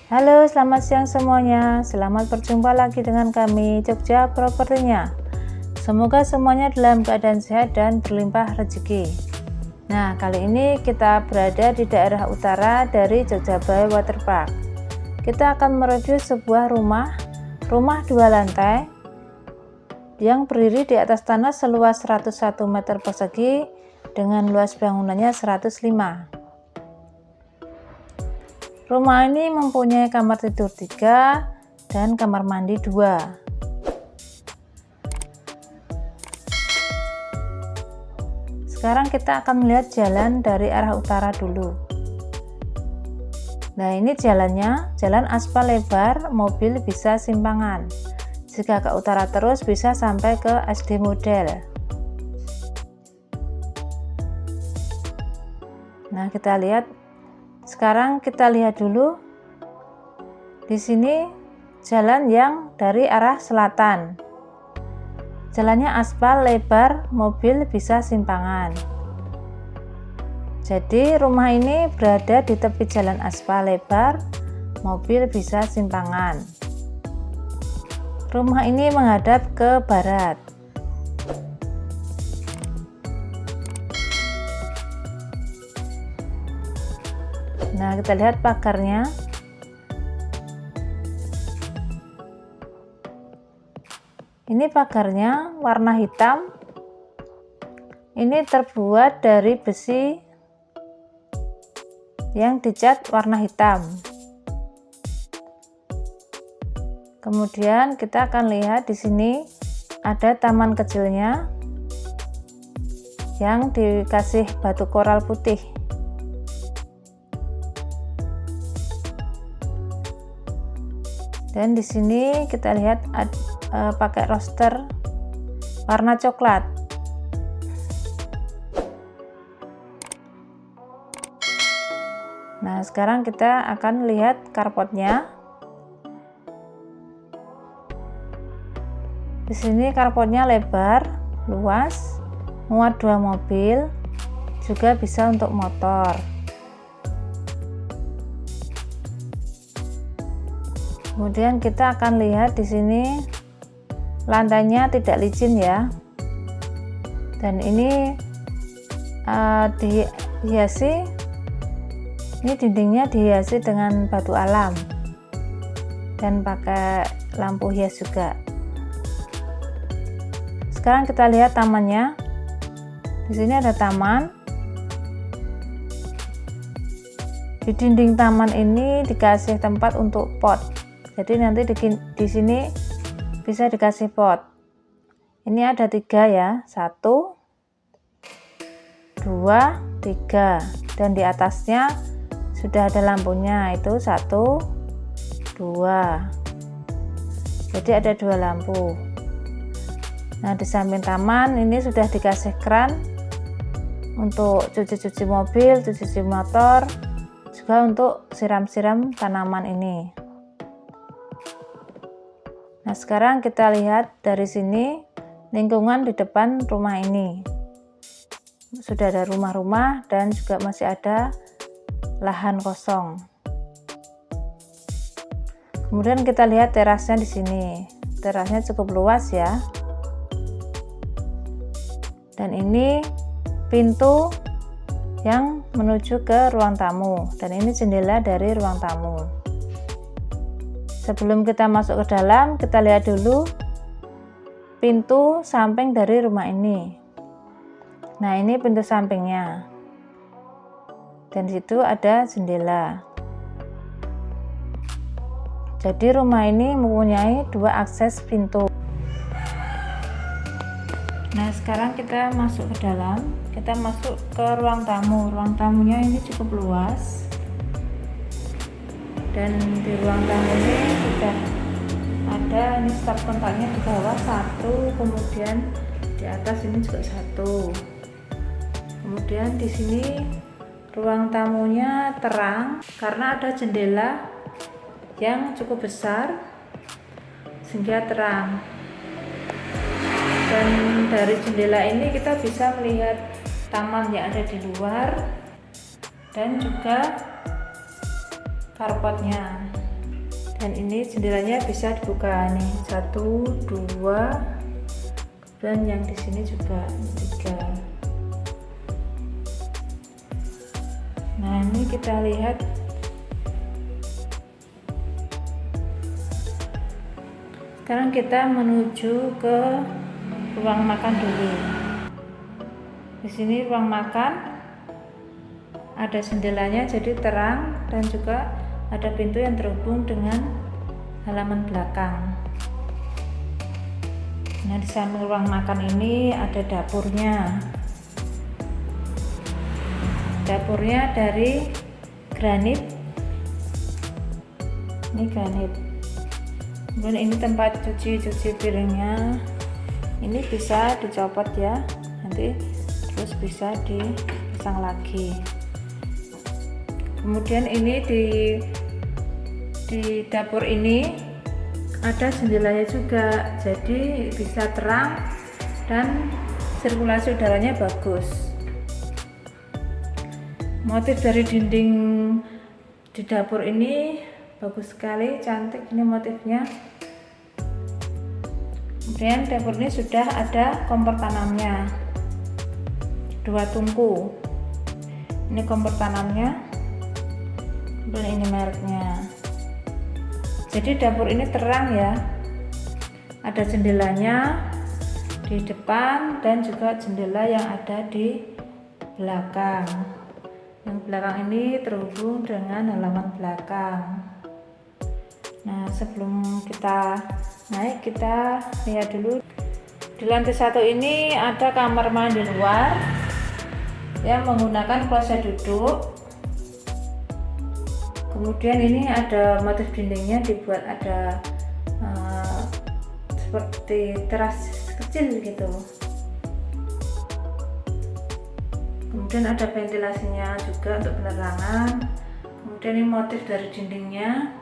Halo, selamat siang semuanya. Selamat berjumpa lagi dengan kami, Jogja Propertinya. Semoga semuanya dalam keadaan sehat dan berlimpah rezeki. Nah, kali ini kita berada di daerah utara dari Jogja Bay Waterpark. Kita akan mereview sebuah rumah 2 lantai yang berdiri di atas tanah seluas 101 meter persegi dengan luas bangunannya 105. Rumah ini mempunyai kamar tidur 3 dan kamar mandi 2. Sekarang kita akan melihat jalan dari arah utara dulu. Nah, ini jalannya, jalan aspal lebar, mobil bisa simpangan. Jika ke utara terus bisa sampai ke SD Model. Nah, sekarang kita lihat dulu. Di sini jalan yang dari arah selatan. Jalannya aspal lebar, mobil bisa simpangan. Jadi rumah ini berada di tepi jalan aspal lebar, mobil bisa simpangan. Rumah ini menghadap ke barat. Nah, kita lihat pagarnya. Ini pagarnya warna hitam. Ini terbuat dari besi yang dicat warna hitam. Kemudian kita akan lihat di sini ada taman kecilnya yang dikasih batu koral putih. Dan di sini kita lihat pakai roster warna coklat. Nah, sekarang kita akan lihat carportnya. Di sini carportnya lebar, luas, muat 2 mobil, juga bisa untuk motor. Kemudian kita akan lihat di sini lantainya tidak licin ya. Dan ini dindingnya dihiasi dengan batu alam dan pakai lampu hias juga. Sekarang kita lihat tamannya. Di sini ada taman. Di dinding taman ini dikasih tempat untuk pot. Jadi nanti di sini bisa dikasih pot. Ini ada 3 ya, 1, 2, 3, dan di atasnya sudah ada lampunya, itu 1, 2. Jadi ada 2 lampu. Nah, di samping taman ini sudah dikasih keran untuk cuci-cuci mobil, cuci motor, juga untuk siram-siram tanaman ini. Nah, sekarang kita lihat dari sini lingkungan di depan rumah ini. Sudah ada rumah-rumah dan juga masih ada lahan kosong. Kemudian kita lihat terasnya di sini. Terasnya cukup luas ya. Dan ini pintu yang menuju ke ruang tamu, dan ini jendela dari ruang tamu. Sebelum kita masuk ke dalam, kita lihat dulu pintu samping dari rumah ini. Nah, ini pintu sampingnya. Dan di situ ada jendela. Jadi rumah ini mempunyai 2 akses pintu. Nah, sekarang kita masuk ke dalam. Kita masuk ke ruang tamu. Ruang tamunya ini cukup luas. Dan di ruang tamu ini sudah ada stop kontaknya di bawah 1, kemudian di atas ini juga 1. Kemudian di sini ruang tamunya terang karena ada jendela yang cukup besar sehingga terang. Dan dari jendela ini kita bisa melihat taman yang ada di luar dan juga carportnya. Dan ini jendelanya bisa dibuka nih, 1, 2, dan yang di sini juga 3. Nah, ini kita lihat sekarang kita menuju ke ruang makan dulu. Di sini ruang makan ada jendelanya jadi terang, dan juga ada pintu yang terhubung dengan halaman belakang. Nah, di samping ruang makan ini ada dapurnya. Dapurnya dari granit. Ini granit. Kemudian ini tempat cuci piringnya. Ini bisa dicopot ya, nanti terus bisa dipasang lagi. Kemudian ini di dapur ini ada jendelanya juga, jadi bisa terang dan sirkulasi udaranya bagus. Motif dari dinding di dapur ini bagus sekali, cantik ini motifnya. Kemudian dapur ini sudah ada kompor tanamnya, 2 tungku. Ini kompor tanamnya, dan ini mereknya. Jadi dapur ini terang ya, ada jendelanya di depan dan juga jendela yang ada di belakang. Yang belakang ini terhubung dengan halaman belakang. Nah, sebelum kita naik, kita lihat dulu. Di lantai 1 ini ada kamar mandi luar yang menggunakan kloset duduk. Kemudian ini ada motif dindingnya dibuat ada seperti teras kecil gitu. Kemudian ada ventilasinya juga untuk penerangan. Kemudian ini motif dari dindingnya.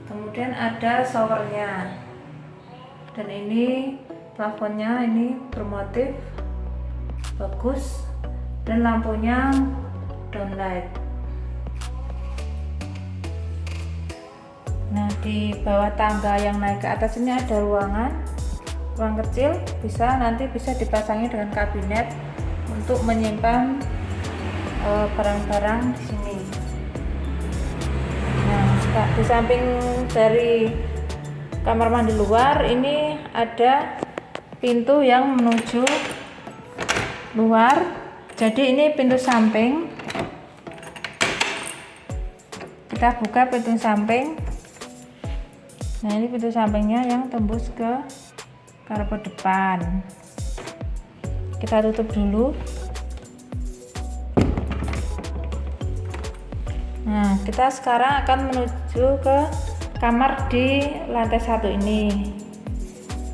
Kemudian ada showernya. Dan ini plafonnya ini bermotif bagus, dan lampunya downlight. Nah, di bawah tangga yang naik ke atas ini ada ruang kecil, nanti bisa dipasangi dengan kabinet untuk menyimpan barang-barang di sini. Nah, di samping dari kamar mandi luar ini ada pintu yang menuju luar. Jadi ini pintu samping. Kita buka pintu samping. Nah, ini pintu sampingnya yang tembus ke karpet depan. Kita tutup dulu. Nah, kita sekarang akan menuju ke kamar di lantai 1 ini.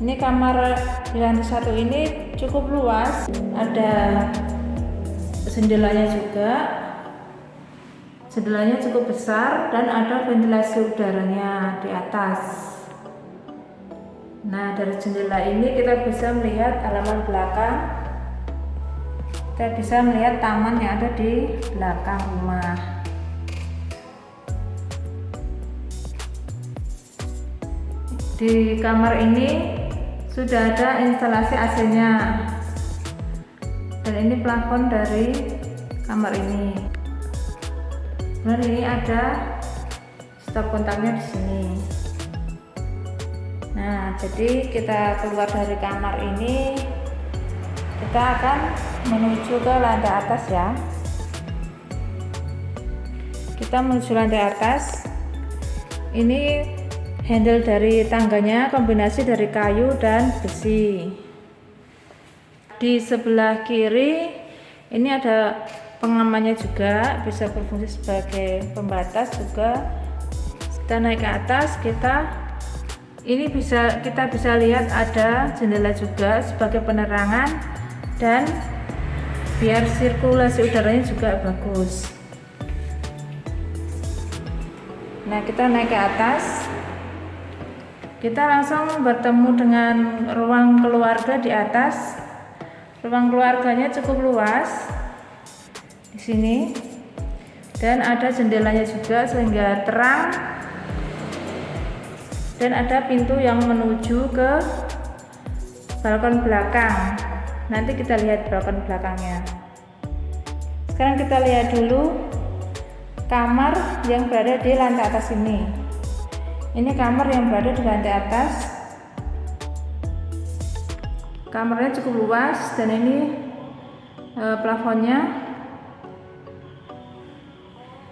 Ini kamar di lantai 1 ini cukup luas, ada jendelanya juga. Jendelanya cukup besar dan ada ventilasi udaranya di atas. Nah, dari jendela ini kita bisa melihat halaman belakang. Kita bisa melihat taman yang ada di belakang rumah. Di kamar ini sudah ada instalasi AC-nya. Dan ini plafon dari kamar ini. Dan ini ada stop kontaknya di sini. Nah, jadi kita keluar dari kamar ini, kita akan menuju ke lantai atas ya. Kita menuju lantai atas. Ini handle dari tangganya kombinasi dari kayu dan besi. Di sebelah kiri ini ada pengamannya juga, bisa berfungsi sebagai pembatas juga. Kita naik ke atas, kita bisa lihat ada jendela juga sebagai penerangan dan biar sirkulasi udaranya juga bagus. Nah, kita naik ke atas, kita langsung bertemu dengan ruang keluarga di atas. Ruang keluarganya cukup luas di sini, dan ada jendelanya juga sehingga terang dan ada pintu yang menuju ke balkon belakang. Nanti kita lihat balkon belakangnya. Sekarang kita lihat dulu kamar yang berada di lantai atas ini. Ini kamar yang berada di lantai atas. Kamarnya cukup luas dan ini plafonnya.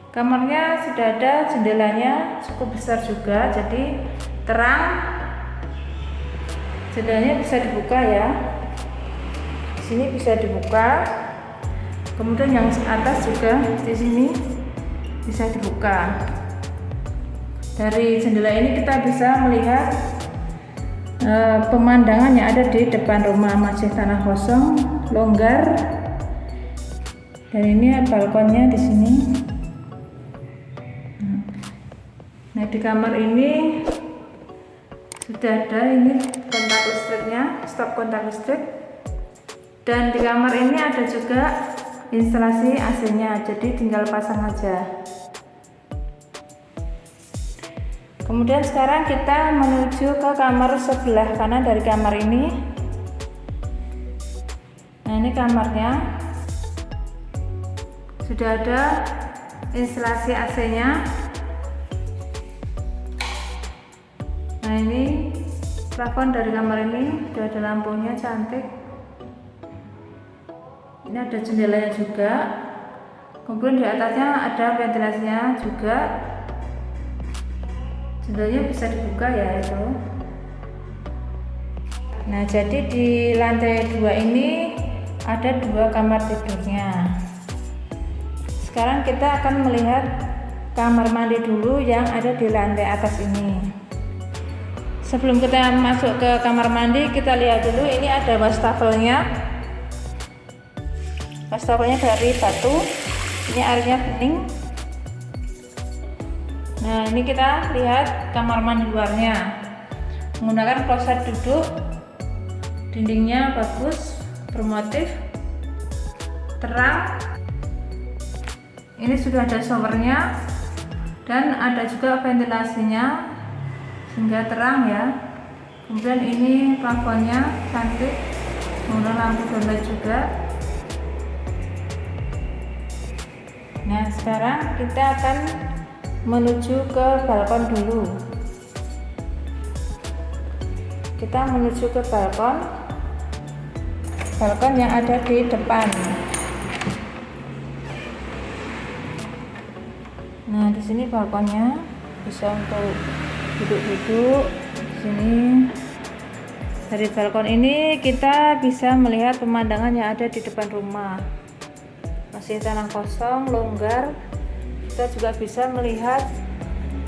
Kamarnya sudah ada jendelanya cukup besar juga, jadi terang. Jendelanya bisa dibuka ya. Di sini bisa dibuka. Kemudian yang atas juga di sini bisa dibuka. Dari jendela ini kita bisa melihat pemandangan yang ada di depan rumah, masih tanah kosong, longgar. Dan ini balkonnya di sini. Nah, di kamar ini sudah ada ini kontak listriknya, stop kontak listrik. Dan di kamar ini ada juga instalasi AC-nya, jadi tinggal pasang aja. Kemudian sekarang kita menuju ke kamar sebelah kanan dari kamar ini. Nah, ini kamarnya. Sudah ada instalasi AC-nya. Nah, ini plafon dari kamar ini, sudah ada lampunya cantik. Ini ada jendelanya juga. Kemudian di atasnya ada ventilasinya juga. Jendelanya bisa dibuka ya itu. Nah, jadi di lantai 2 ini ada 2 kamar tidurnya. Sekarang kita akan melihat kamar mandi dulu yang ada di lantai atas ini. Sebelum kita masuk ke kamar mandi, kita lihat dulu ini ada wastafelnya. Wastafelnya dari batu. Ini airnya bening. Nah, ini kita lihat kamar mandi luarnya. Menggunakan kloset duduk. Dindingnya bagus, bermotif, terang. Ini sudah ada showernya dan ada juga ventilasinya sehingga terang ya. Kemudian ini plafonnya cantik, menggunakan lampu downlight juga. Nah, sekarang kita akan menuju ke balkon dulu. Kita menuju ke balkon yang ada di depan. Nah, di sini balkonnya bisa untuk duduk-duduk. Di sini dari balkon ini kita bisa melihat pemandangan yang ada di depan rumah. Masih tanah kosong, longgar. Kita juga bisa melihat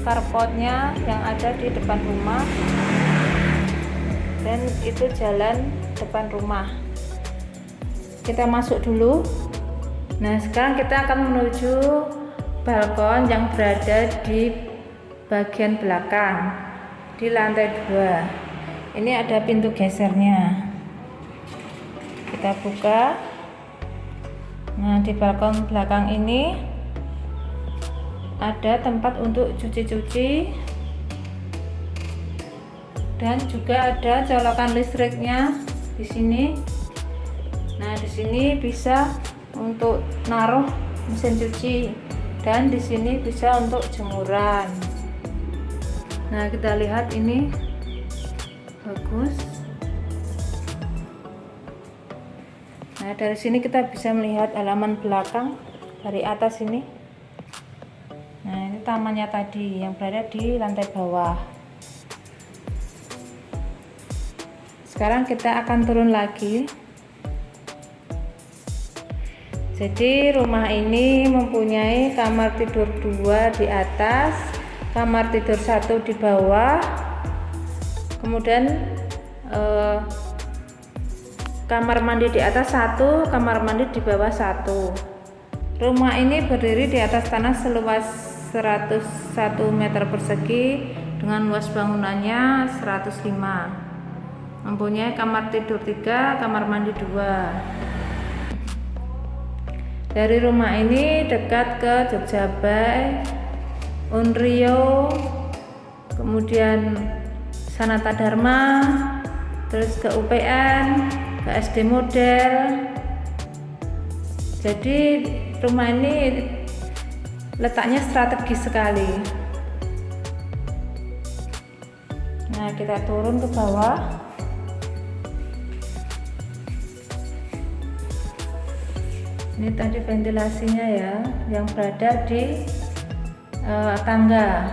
carportnya yang ada di depan rumah. Dan itu jalan depan rumah. Kita masuk dulu. Nah, sekarang kita akan menuju balkon yang berada di bagian belakang di lantai 2. Ini ada pintu gesernya. Kita buka. Nah, di balkon belakang ini ada tempat untuk cuci-cuci dan juga ada colokan listriknya di sini. Nah, di sini bisa untuk naruh mesin cuci dan di sini bisa untuk jemuran. Nah, kita lihat ini bagus. Nah, dari sini kita bisa melihat halaman belakang dari atas ini. Nah, ini tamannya tadi yang berada di lantai bawah. Sekarang kita akan turun lagi. Jadi rumah ini mempunyai kamar tidur 2 di atas, kamar tidur 1 di bawah, kemudian kamar mandi di atas 1, kamar mandi di bawah 1. Rumah ini berdiri di atas tanah seluas 101 meter persegi dengan luas bangunannya 105. Mempunyai kamar tidur 3, kamar mandi 2. Dari rumah ini dekat ke Jogja Bay, Unrio, kemudian Sanata Dharma, terus ke UPN, ke SD Model. Jadi rumah ini letaknya strategis sekali. Nah, kita turun ke bawah. Ini tadi ventilasinya ya, yang berada di tangga.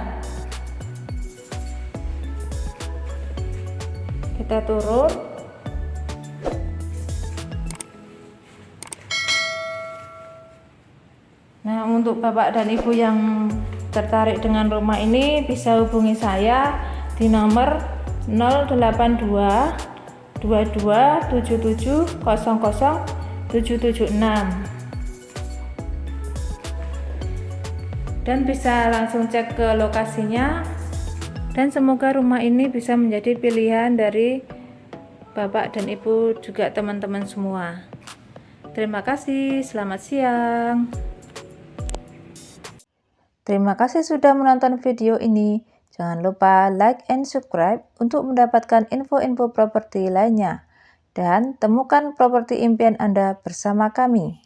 Kita turun. Nah, untuk Bapak dan Ibu yang tertarik dengan rumah ini bisa hubungi saya di nomor 082 22 77 00 776 dan bisa langsung cek ke lokasinya, dan semoga rumah ini bisa menjadi pilihan dari Bapak dan Ibu juga teman-teman semua. Terima kasih, selamat siang. Terima kasih sudah menonton video ini. Jangan lupa like and subscribe untuk mendapatkan info-info properti lainnya. Dan temukan properti impian Anda bersama kami.